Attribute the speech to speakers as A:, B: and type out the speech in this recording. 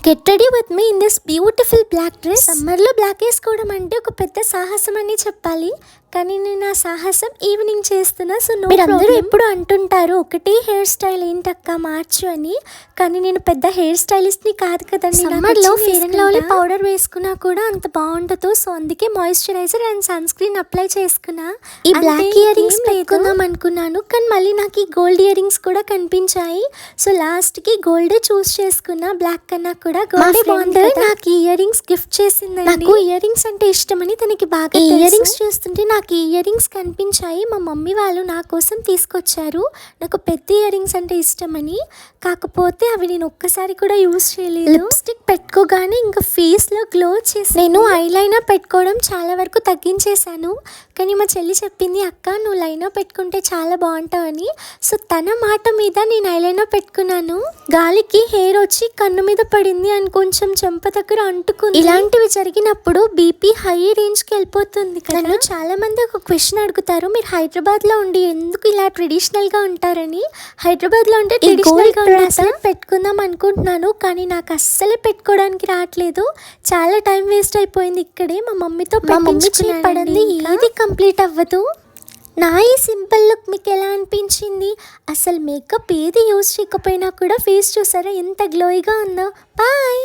A: Get ready with me in this beautiful black dress. సమ్మర్లో black వేసుకోవడం అంటే ఒక పెద్ద సాహసం అని చెప్పాలి. కానీ నేను ఆ సాహసం ఈవినింగ్ చేస్తున్నా. సో మీరందరూ ఎప్పుడు అంటుంటారు ఒకటి హెయిర్ స్టైల్ ఏంటక్క మార్చు అని. కానీ నేను పెద్ద హెయిర్ స్టైలిస్ట్ని కాదు కదండి. సమ్మర్లో ఫెయిర్ అండ్ లవ్లీ పౌడర్ వేసుకున్నా కూడా అంత బాగుండదు. సో అందుకే moisturizer and sunscreen apply చేసుకున్నా. ఈ బ్లాక్ ఇయర్ రింగ్స్ పెట్టుకుందాం అనుకున్నాను, కానీ మళ్ళీ నాకు ఈ గోల్డ్ ఇయర్ రింగ్స్ కూడా కనిపించాయి. సో లాస్ట్కి గోల్డే చూస్ చేసుకున్నా. బ్లాక్ కన్నా కూడా గోల్డ్ బాగుంది. నాకు ఇయర్ రింగ్స్ గిఫ్ట్ చేసింది. నాకు ఇయర్ రింగ్స్ అంటే ఇష్టమని తనకి బాగా. ఇయర్ రింగ్స్ చూస్తుంటే నాకు ఇయర్ రింగ్స్ కనిపించాయి. మా మమ్మీ వాళ్ళు నా కోసం తీసుకొచ్చారు. నాకు పెద్ద ఇయర్ రింగ్స్ అంటే ఇష్టమని. కాకపోతే అవి నేను ఒక్కసారి కూడా యూజ్ చేయలేదు. లిప్స్టిక్ పెట్టుకోగానే ఇంకా ఫేస్లో గ్లో చేసి నేను ఐలైనర్ పెట్టుకోవడం చాలా వరకు తగ్గించేశాను. కానీ మా చెల్లి చెప్పింది, అక్క నువ్వు లైనర్ పెట్టుకుంటే చాలా బాగుంటావని. సో తన మాట మీద నేను ఐలైనర్ పెట్టుకున్నాను. గాలికి హెయిర్ వచ్చి కన్ను మీద పడింది అని కొంచెం చెంప దగ్గర అంటుకుంది. ఇలాంటివి జరిగినప్పుడు బీపీ హై రేంజ్కి వెళ్ళిపోతుంది కదా. నన్ను చాలా మంది ఒక క్వశ్చన్ అడుగుతారు, మీరు హైదరాబాద్లో ఉండి ఎందుకు ఇలా ట్రెడిషనల్గా ఉంటారని. హైదరాబాద్లో ఉంటే ట్రెడిషనల్గా బ్రాస్లెట్ పెట్టుకుందాం అనుకుంటున్నాను, కానీ నాకు అస్సలే పెట్టుకోవడానికి రావట్లేదు. చాలా టైం వేస్ట్ అయిపోయింది ఇక్కడే. మా మమ్మీతో పడింది, ఏది కంప్లీట్ అవ్వదు. నా ఈ సింపుల్ లుక్ మీకు ఎలా అనిపించింది? అసలు మేకప్ ఏది యూజ్ చేయకపోయినా కూడా ఫేస్ చూసారా ఎంత గ్లోయిగా ఉందో. బాయ్.